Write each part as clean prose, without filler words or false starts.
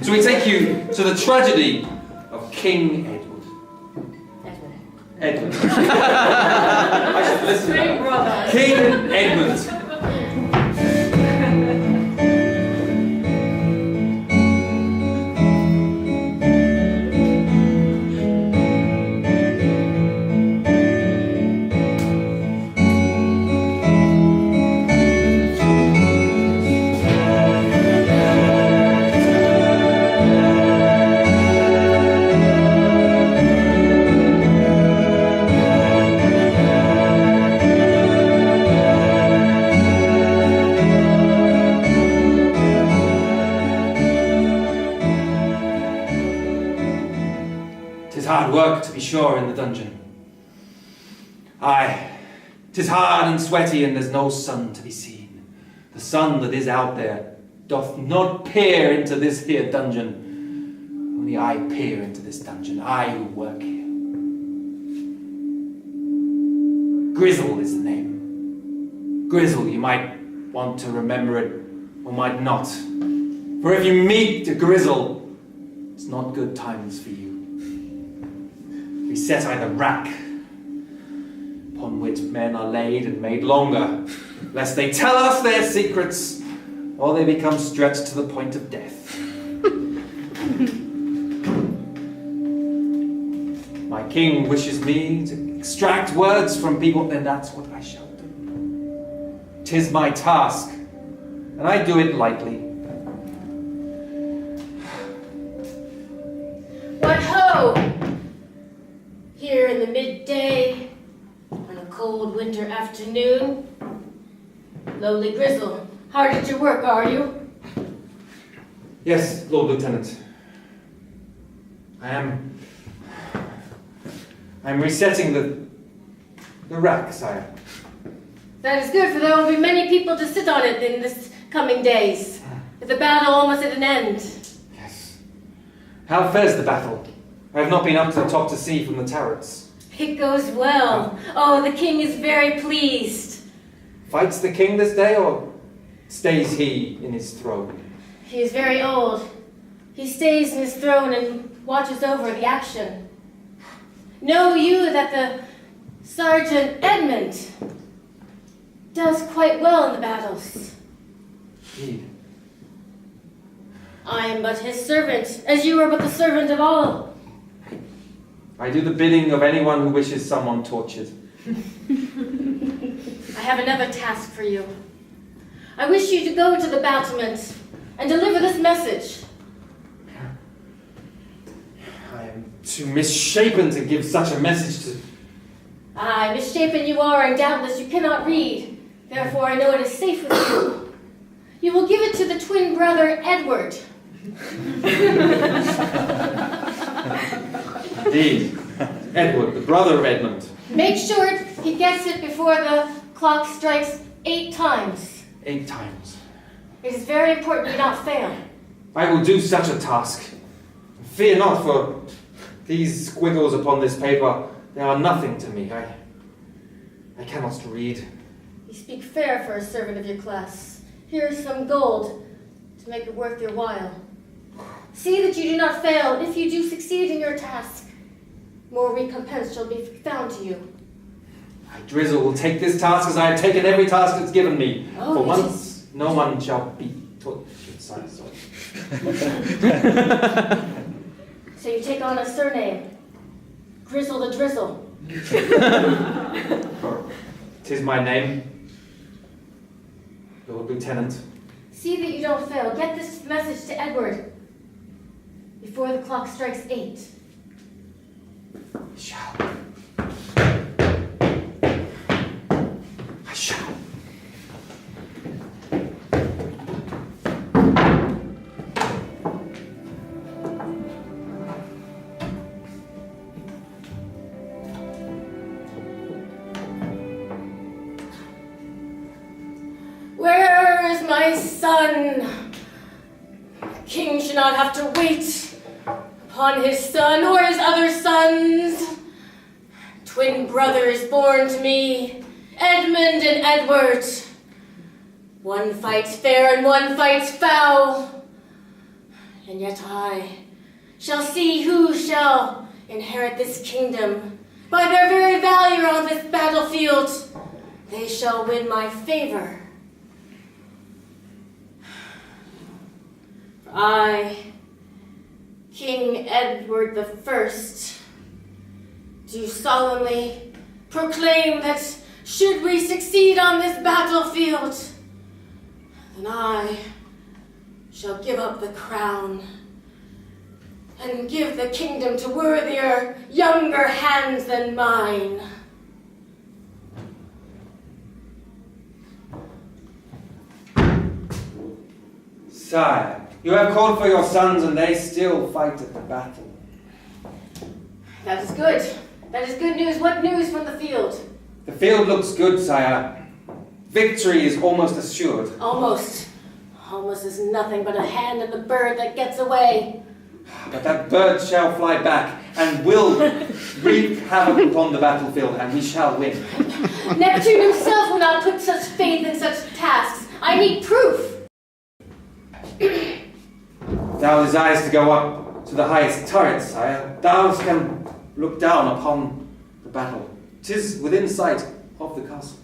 So we take you to the tragedy of King Edward. Edward. I should listen now. King Edward. Hard work, to be sure, in the dungeon. Aye, 'tis hard and sweaty, and there's no sun to be seen. The sun that is out there doth not peer into this here dungeon. Only I peer into this dungeon, I who work here. Grizzle is the name. Grizzle, you might want to remember it, or might not. For if you meet a grizzle, it's not good times for you. We set I the rack, upon which men are laid and made longer, lest they tell us their secrets, or they become stretched to the point of death. My king wishes me to extract words from people, and that's what I shall do. 'Tis my task, and I do it lightly. What ho! Here in the midday, on a cold winter afternoon. Lowly Grizzle, hard at your work, are you? Yes, Lord Lieutenant. I am resetting the rack, sire. That is good, for there will be many people to sit on it in this coming days, with the battle almost at an end. Yes. How fares the battle? I have not been up to the top to see from the turrets. It goes well. Oh, the king is very pleased. Fights the king this day, or stays he in his throne? He is very old. He stays in his throne and watches over the action. Know you that the Sergeant Edmund does quite well in the battles? Indeed. I am but his servant, as you are but the servant of all. I do the bidding of anyone who wishes someone tortured. I have another task for you. I wish you to go to the battlement and deliver this message. I am too misshapen to give such a message to... Aye, misshapen you are, and doubtless you cannot read. Therefore I know it is safe with you. You will give it to the twin brother Edward. Indeed. Edward, the brother of Edmund. Make sure he gets it before the clock strikes 8 times. 8 times. It is very important you not fail. I will do such a task. Fear not, for these squiggles upon this paper, they are nothing to me. I cannot read. You speak fair for a servant of your class. Here is some gold to make it worth your while. See that you do not fail. If you do succeed in your task, more recompense shall be found to you. I, Drizzle, will take this task as I have taken every task that's given me. Oh, for once, no one shall be tortured. Sorry. So you take on a surname, Grizzle the Drizzle. 'Tis my name, Lord Lieutenant. See that you don't fail. Get this message to Edward before the clock strikes 8. I shall. Where is my son? The king should not have to wait upon his son or his other sons. Twin brothers born to me, Edmund and Edward. One fights fair and one fights foul. And yet I shall see who shall inherit this kingdom. By their very valor on this battlefield, they shall win my favor. For I, King Edward the First, do solemnly proclaim that should we succeed on this battlefield, then I shall give up the crown and give the kingdom to worthier, younger hands than mine. Sire, you have called for your sons and they still fight at the battle. That is good. That is good news. What news from the field? The field looks good, sire. Victory is almost assured. Almost. Almost is nothing but a hand in the bird that gets away. But that bird shall fly back and will wreak havoc upon the battlefield, and we shall win. Neptune himself will not put such faith in such tasks. I need proof. Thou desires to go up to the highest turret, sire. Thou can look down upon the battle. 'Tis within sight of the castle.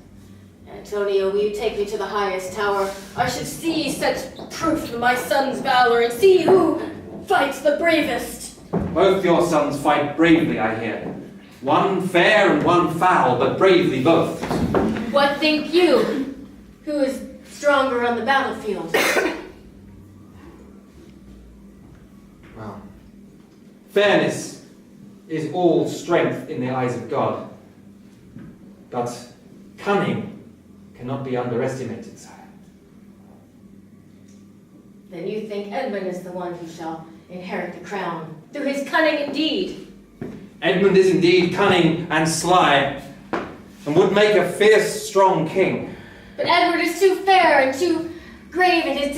Antonio, will you take me to the highest tower? I should see such proof of my son's valor and see who fights the bravest. Both your sons fight bravely, I hear. One fair and one foul, but bravely both. What think you? Who is stronger on the battlefield? Well, fairness is all strength in the eyes of God. But cunning cannot be underestimated, sire. Then you think Edmund is the one who shall inherit the crown, through his cunning indeed. Edmund is indeed cunning and sly, and would make a fierce, strong king. But Edward is too fair and too grave in his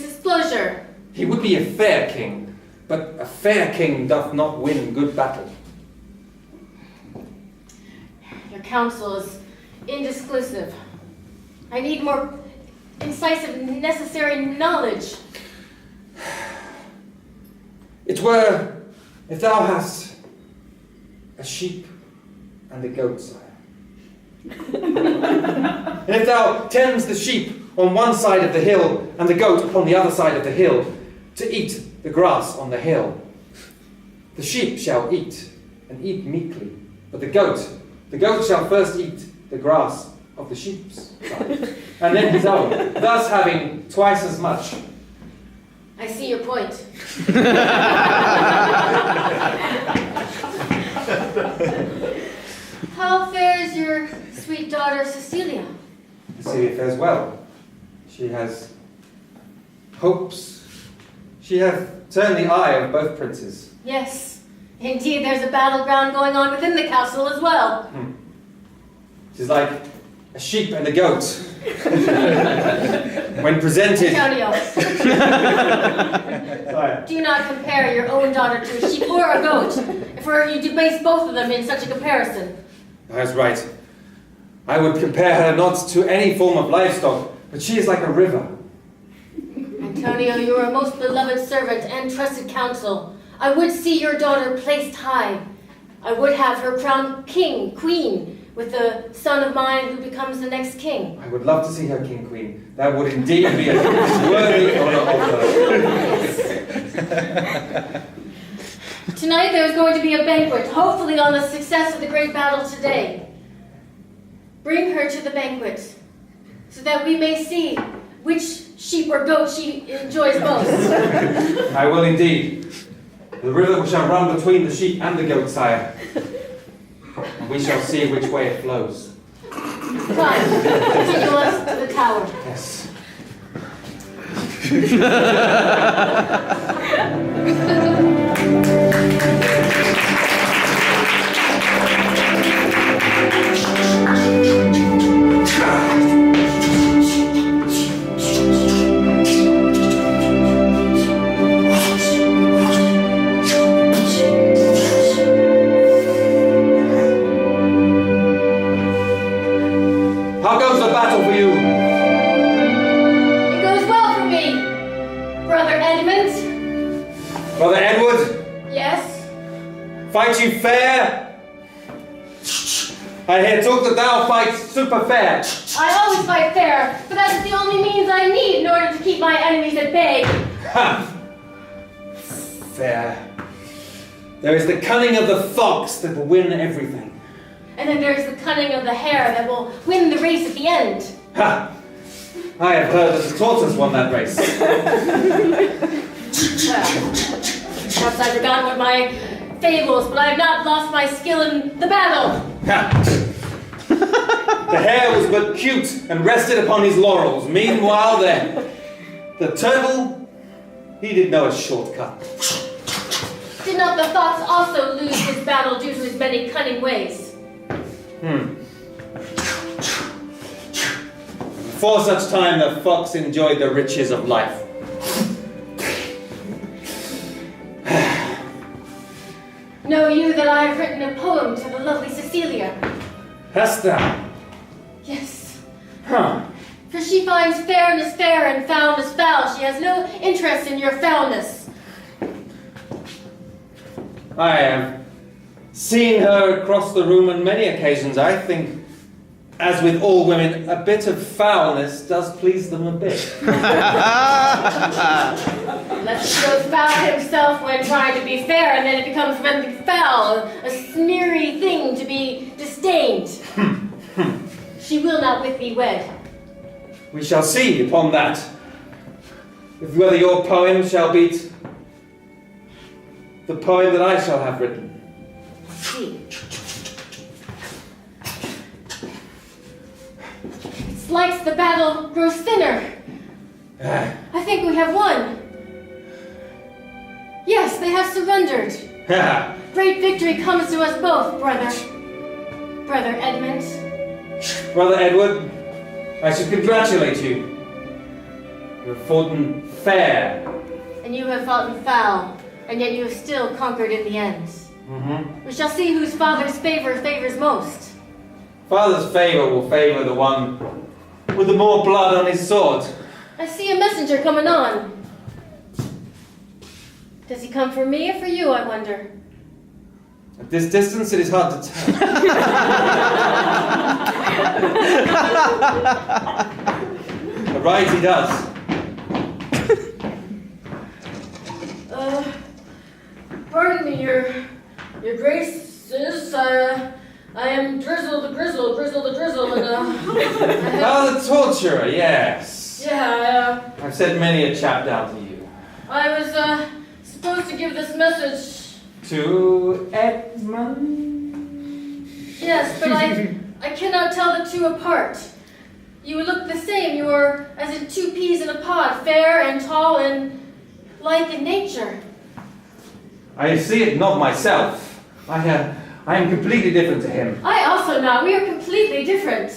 displeasure. He would be a fair king, but a fair king doth not win good battle. Your counsel is indisclusive. I need more incisive, necessary knowledge. It were if thou hast a sheep and a goat, sire. And if thou tends the sheep on one side of the hill and the goat upon the other side of the hill to eat the grass on the hill, the sheep shall eat and eat meekly, but the goat shall first eat the grass of the sheep's side, and then his own, thus having twice as much. I see your point. How fares your sweet daughter Cecilia? Cecilia fares well. She has hopes. She hath turned the eye of both princes. Yes, indeed there's a battleground going on within the castle as well. It is like a sheep and a goat. When presented... Antonio, do not compare your own daughter to a sheep or a goat, for you debase both of them in such a comparison. That's right. I would compare her not to any form of livestock, but she is like a river. Antonio, you are a most beloved servant and trusted counsel. I would see your daughter placed high. I would have her crowned king, queen, with a son of mine who becomes the next king. I would love to see her king, queen. That would indeed be a worthy honor of her. Tonight there is going to be a banquet, hopefully on the success of the great battle today. Bring her to the banquet, so that we may see which sheep or goat she enjoys most. I will indeed. The river shall run between the sheep and the goat, sire. And we shall see which way it flows. Fine. Continue us to the tower. Yes. How goes the battle for you? It goes well for me, Brother Edmund. Brother Edward, Yes? fight you fair? I hear talk that thou fight super fair. I always fight fair, but that is the only means I need in order to keep my enemies at bay. Ha! Fair. There is the cunning of the fox that will win everything. And then there's the cunning of the hare that will win the race at the end. Ha! I have heard that the tortoise won that race. Well, perhaps I've forgotten what my fables, but I have not lost my skill in the battle. Ha! The hare was but cute and rested upon his laurels. Meanwhile, the turtle, he did know a shortcut. Did not the fox also lose his battle due to his many cunning ways? Before such time, the fox enjoyed the riches of life. Know you that I have written a poem to the lovely Cecilia? Hast thou? Yes. Huh. For she finds fairness fair and foulness foul. She has no interest in your foulness. I have seen her across the room on many occasions. I think, as with all women, a bit of foulness does please them a bit. Lest he goes foul himself when trying to be fair, and then it becomes really foul, a smeary thing to be disdained. She will not with thee wed. We shall see upon that, if whether your poem shall beat the poem that I shall have written. See. It's like the battle grows thinner. I think we have won. Yes, they have surrendered. Great victory comes to us both, brother. Brother Edmund. Brother Edward, I should congratulate you. You have fought fair. And you have fought foul, and yet you have still conquered in the end. We shall see whose father's favor favors most. Father's favor will favor the one with the more blood on his sword. I see a messenger coming on. Does he come for me or for you, I wonder? At this distance, it is hard to tell. Right, he does. Pardon me, your graces. I am Drizzle the Grizzle, Drizzle the Drizzle, and Oh, the torturer, yes. Yeah, I've sent many a chap down to you. I was supposed to give this message. To Edmund? Yes, but I cannot tell the two apart. You look the same. You are as in two peas in a pod, fair and tall and like in nature. I see it not myself. I am completely different to him. I also not. We are completely different.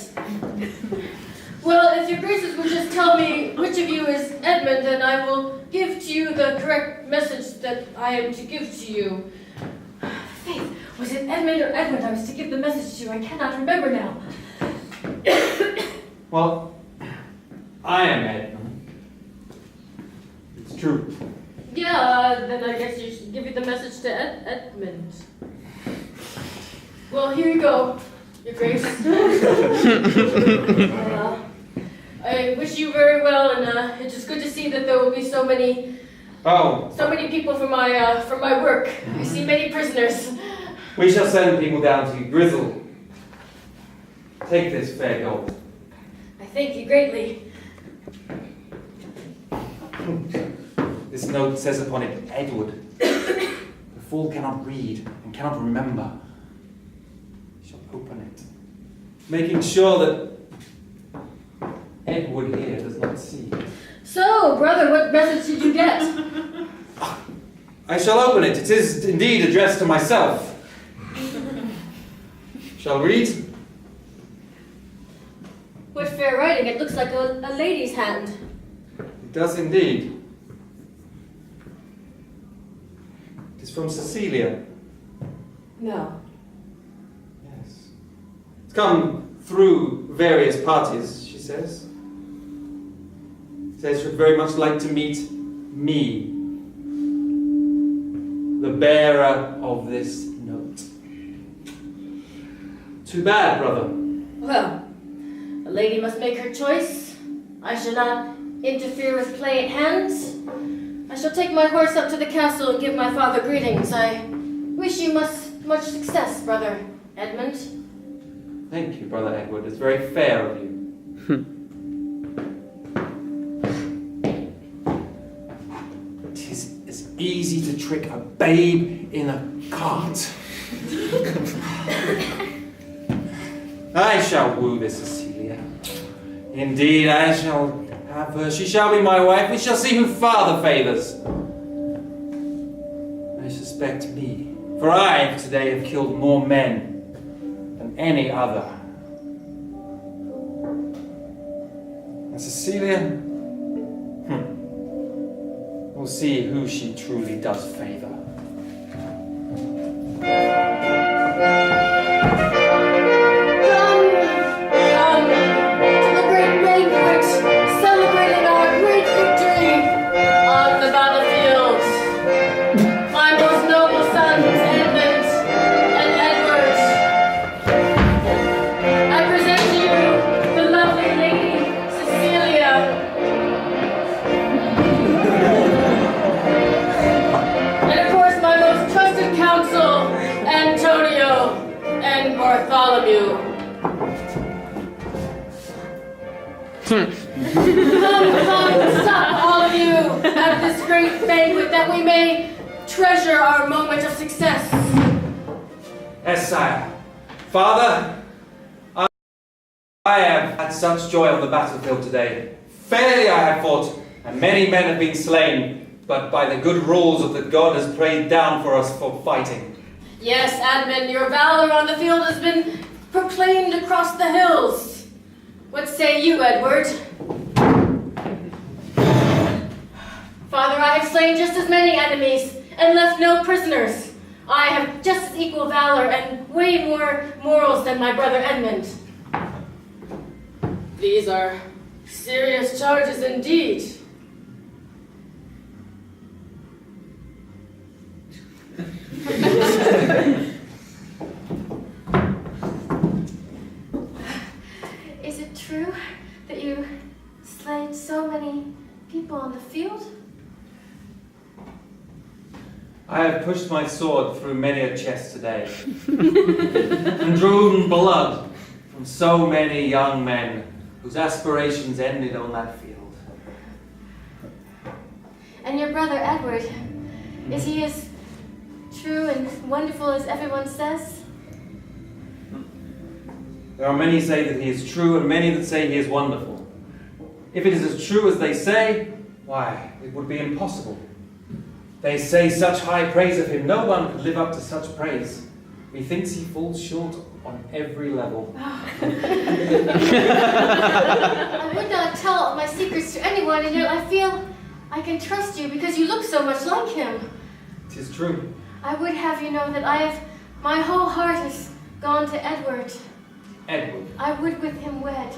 Well, if your graces would just tell me which of you is Edmund, then I will give to you the correct message that I am to give to you. Faith, was it Edmund or Edward I was to give the message to? I cannot remember now. Well, I am Edmund. It's true. Yeah, then I guess you should give you the message to Edmund. Well, here you go, your grace. I wish you very well, and it is good to see that there will be so many people from my work. I see many prisoners. We shall send people down to you. Grizzle, take this fair gold. I thank you greatly. This note says upon it, Edward. The fool cannot read and cannot remember. You shall open it, making sure that Edward here does not see. So, brother, what message did you get? I shall open it. It is indeed addressed to myself. Shall read? What fair writing. It looks like a lady's hand. It does indeed. It is from Cecilia. No. Yes. It's come through various parties, she says. Says she'd very much like to meet me. the bearer of this note. Too bad, brother. Well, a lady must make her choice. I shall not interfere with play at hands. I shall take my horse up to the castle and give my father greetings. I wish you much success, Brother Edmund. Thank you, Brother Edward. It's very fair of you. Tis as easy to trick a babe in a cart. I shall woo this Cecilia. Indeed, I shall have her. She shall be my wife. We shall see who father favours. I suspect me, for I today have killed more men than any other. And Cecilia, we'll see who she truly does favour. Bartholomew. Come, stop, all of you, at this great banquet, that we may treasure our moment of success. Yes, sire. Father, I have had such joy on the battlefield today. Fairly I have fought, and many men have been slain, but by the good rules of the God has prayed down for us for fighting. Yes, Edmund, your valor on the field has been proclaimed across the hills. What say you, Edward? Father, I have slain just as many enemies and left no prisoners. I have just as equal valor and way more morals than my brother Edmund. These are serious charges indeed. Is it true that you slayed so many people on the field? I have pushed my sword through many a chest today, and drawn blood from so many young men whose aspirations ended on that field. And your brother Edward, is he as true and wonderful as everyone says? There are many say that he is true, and many that say he is wonderful. If it is as true as they say, why, it would be impossible. They say such high praise of him, no one could live up to such praise. Methinks he falls short on every level. I would not tell my secrets to anyone, and yet I feel I can trust you because you look so much like him. It is true. I would have you know that my whole heart has gone to Edward. Edward. I would with him wed.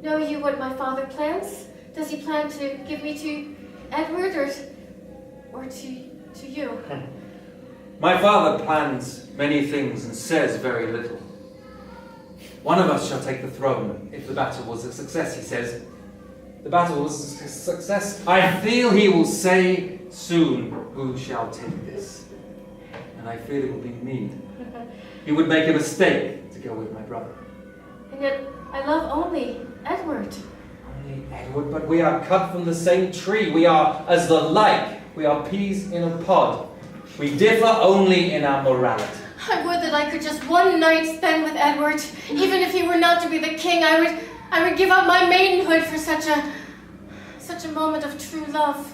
Know you what my father plans? Does he plan to give me to Edward or to you? My father plans many things and says very little. One of us shall take the throne if the battle was a success, he says. The battle was a success. I feel he will say soon who shall take this. And I feel it will be me. He would make a mistake to go with my brother. And yet I love only Edward. Only Edward, but we are cut from the same tree. We are as the like. We are peas in a pod. We differ only in our morality. I would that I could just one night spend with Edward. Even if he were not to be the king, I would give up my maidenhood for such a moment of true love.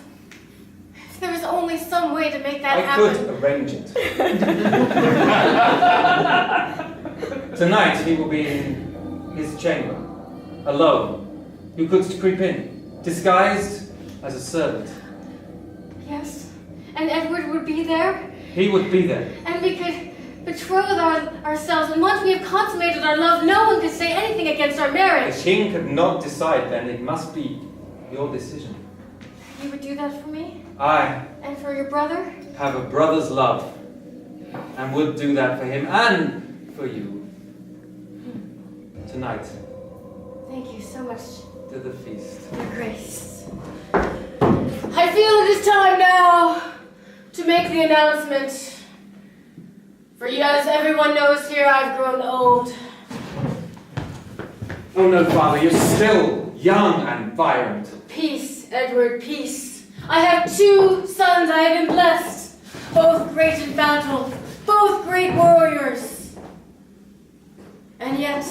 If there was only some way to make that happen. I could arrange it. Tonight he will be in his chamber, alone. You could creep in, disguised as a servant. Yes, and Edward would be there. He would be there. And we could betroth ourselves, and once we have consummated our love, no one could say anything against our marriage. king could not decide, then it must be your decision. You would do that for me? I And for your brother? have a brother's love, and would do that for him and for you. Tonight, Thank you so much, to the feast. Your Grace. I feel it is time now to make the announcement. For as everyone knows here, I've grown old. Oh no, Father, you're still young and vibrant. Peace, Edward, peace. I have 2 sons I have been blessed, both great in battle, both great warriors. And yet,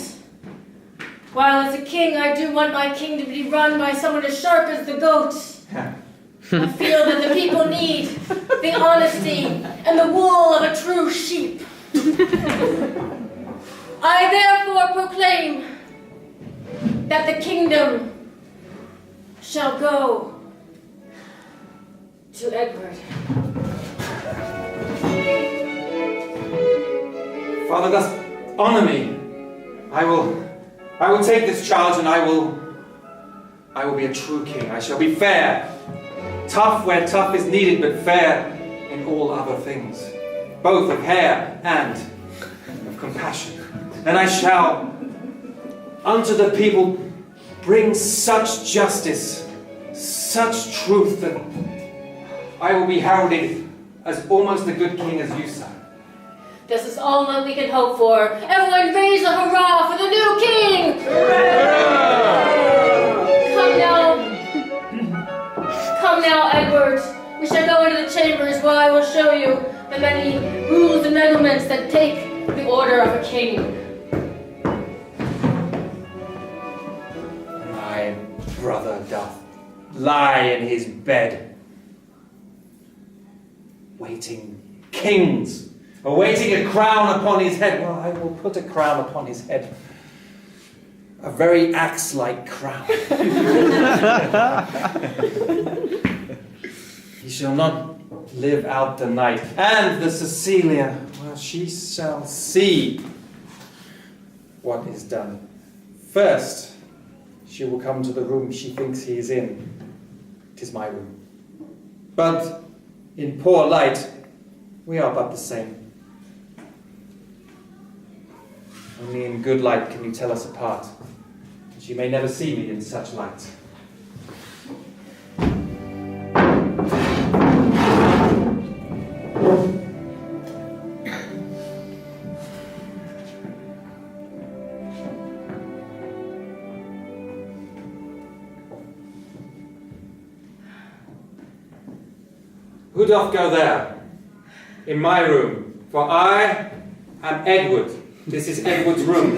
while as a king I do want my kingdom to be run by someone as sharp as the goat, I feel that the people need the honesty and the wool of a true sheep. I therefore proclaim that the kingdom shall go to Edward. Father, thus honor me. I will take this charge, and I will be a true king. I shall be fair. Tough where tough is needed, but fair in all other things, both of hair and of compassion. And I shall unto the people bring such justice, such truth, that I will be heralded as almost a good king as you, sir. This is all that we can hope for. Everyone raise a hurrah for the new king! Come now, Edward. We shall go into the chambers where I will show you the many rules and regulations that take the order of a king. My brother doth lie in his bed, waiting kings, awaiting a crown upon his head. Well, I will put a crown upon his head. A very axe-like crown. He shall not live out the night. And the Cecilia, well, she shall see what is done. First, she will come to the room she thinks he is in. 'Tis my room. But in poor light, we are but the same. Only in good light can you tell us apart. She may never see me in such light. Who doth go there? In my room, for I am Edward. This is Edward's room.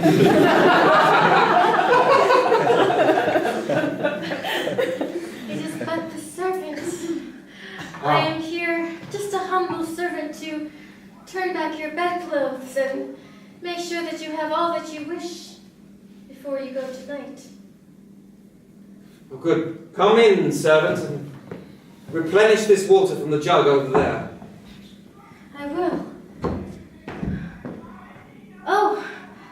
It is but the servant. I am here, just a humble servant, to turn back your bedclothes and make sure that you have all that you wish before you go tonight. Oh, good. Come in, servant, and replenish this water from the jug over there. I will. Oh,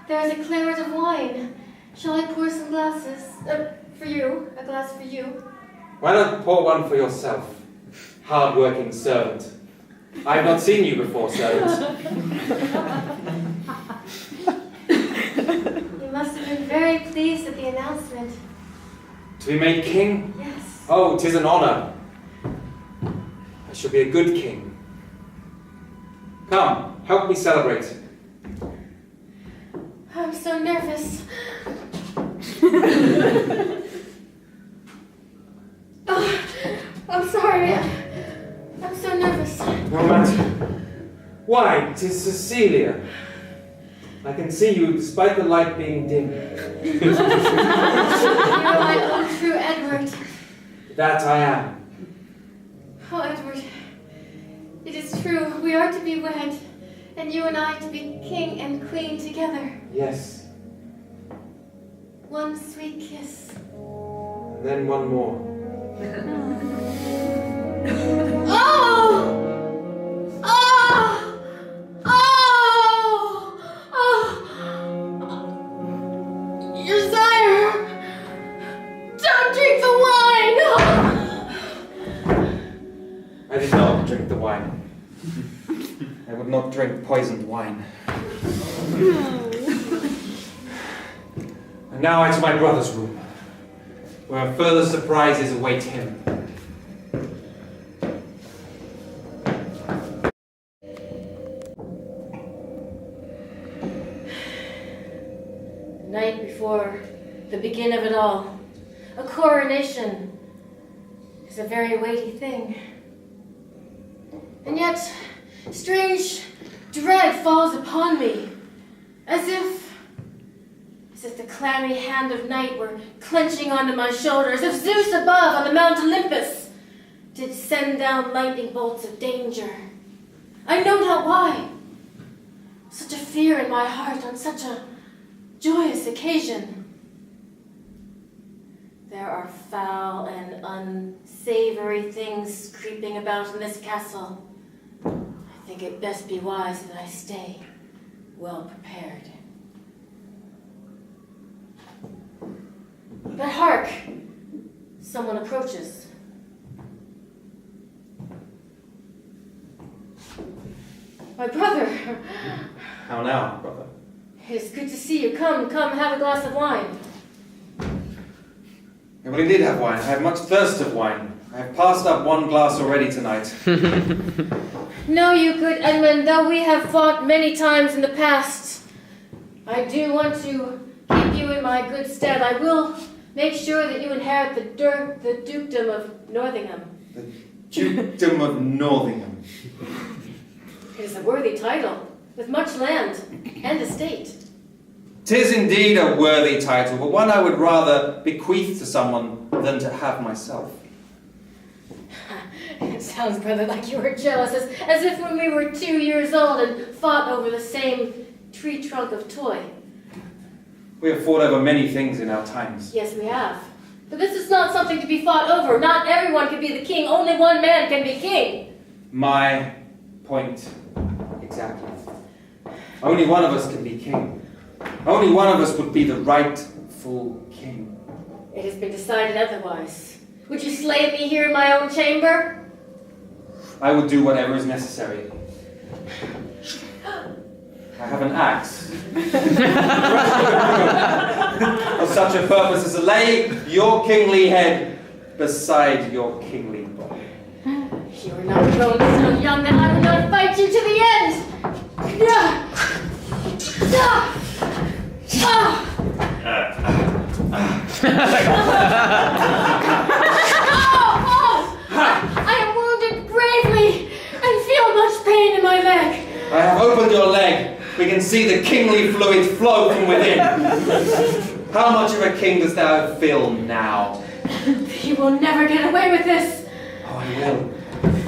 there is a claret of wine. Shall I pour some glasses? For you. A glass for you. Why not pour one for yourself, hard-working servant? I have not seen you before, servant. You must have been very pleased at the announcement. To be made king? Yes. Oh, 'tis an honor. I shall be a good king. Come, help me celebrate. I'm so nervous. Oh, I'm sorry. I'm so nervous. No matter. Why, 'tis Cecilia. I can see you despite the light being dim. You're my own true Edward. That I am. Oh, Edward. It is true. We are to be wed, and you and I to be king and queen together. Yes. One sweet kiss. And then one more. Oh! Oh! Oh! Oh! Your sire! drink the wine. I would not drink poisoned wine. And now I to my brother's room, where further surprises await him. The night before the begin of it all, a coronation is a very weighty thing. And yet, strange dread falls upon me, as if the clammy hand of night were clenching onto my shoulder, as if Zeus above on the Mount Olympus did send down lightning bolts of danger. I know not why. Such a fear in my heart on such a joyous occasion. There are foul and unsavory things creeping about in this castle. I think it best be wise that I stay well prepared. But hark! Someone approaches. My brother! How now, brother? It is good to see you. Come, have a glass of wine. I will indeed have wine. I have much thirst of wine. I have passed up one glass already tonight. No, you good Edmund, though we have fought many times in the past, I do want to keep you in my good stead. I will make sure that you inherit the dukedom of Northingham. The dukedom of Northingham. It is a worthy title, with much land and estate. 'Tis indeed a worthy title, but one I would rather bequeath to someone than to have myself. It sounds, brother, like you were jealous, as if when we were 2 years old and fought over the same tree trunk of toy. We have fought over many things in our times. Yes, we have. But this is not something to be fought over. Not everyone can be the king. Only one man can be king. My point exactly. Only one of us can be king. Only one of us would be the rightful king. It has been decided otherwise. Would you slay me here in my own chamber? I would do whatever is necessary. I have an axe. For such a purpose as to lay your kingly head beside your kingly body. You are not grown so young that I will not fight you to the end. I am wounded gravely and feel much pain in my leg. I have opened your leg. We can see the kingly fluid flow from within. How much of a king dost thou feel now? You will never get away with this. Oh, I will.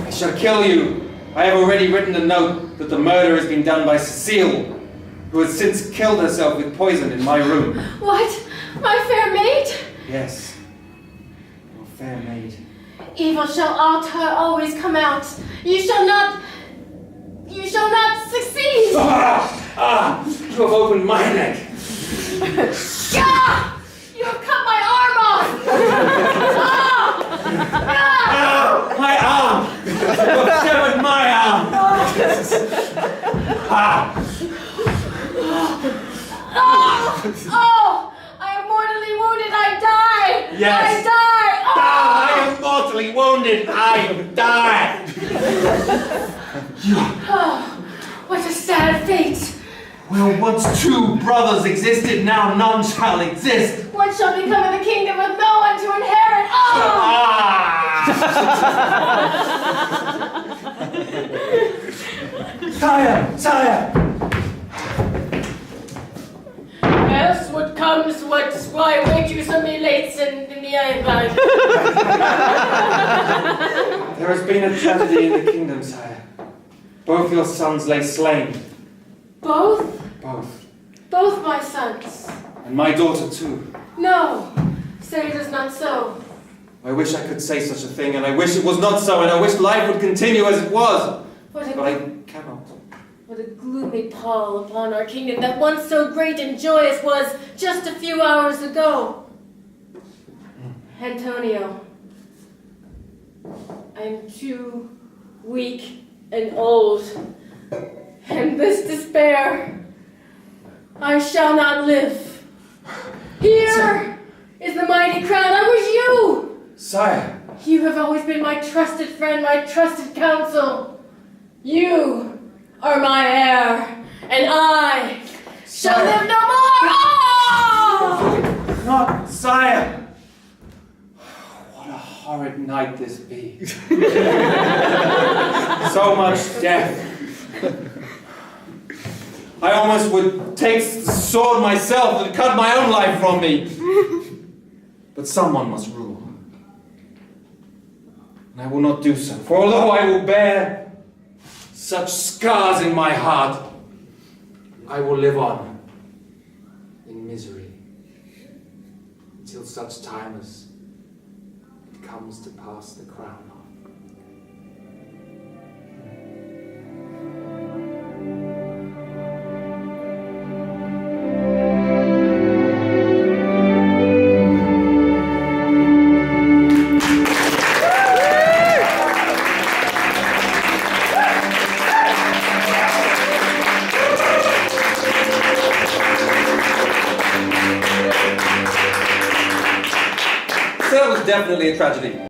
I shall kill you. I have already written a note that the murder has been done by Cecile, who has since killed herself with poison in my room. What? My fair maid? Yes, your fair maid. Evil shall always come out. You shall not succeed. You have opened my leg. You have cut my arm off. My arm! You have severed my arm! I am mortally wounded. I die. Yes. I die. I am mortally wounded. I die. What a sad fate. Well, once two brothers existed, now none shall exist. One shall become of the kingdom with no one to inherit. Sire! Yes, what comes, why wake you so many late in the eye. There has been a tragedy in the kingdom, sire. Both your sons lay slain. Both? Both. Both my sons. And my daughter too. No, say it is not so. I wish I could say such a thing, and I wish it was not so, and I wish life would continue as it was. But I cannot. What a gloomy pall upon our kingdom that once so great and joyous was just a few hours ago. Antonio, I am too weak and old. And this despair, I shall not live. Here is the mighty crown. I wish you. Sire. You have always been my trusted friend, my trusted counsel. You are my heir, and I shall live no more! Not, sire! What a horrid night this be. So much death. I almost would take the sword myself and cut my own life from me. But someone must rule. And I will not do so, for although I will bear such scars in my heart, I will live on in misery until such time as it comes to pass the crown. So it was definitely a tragedy.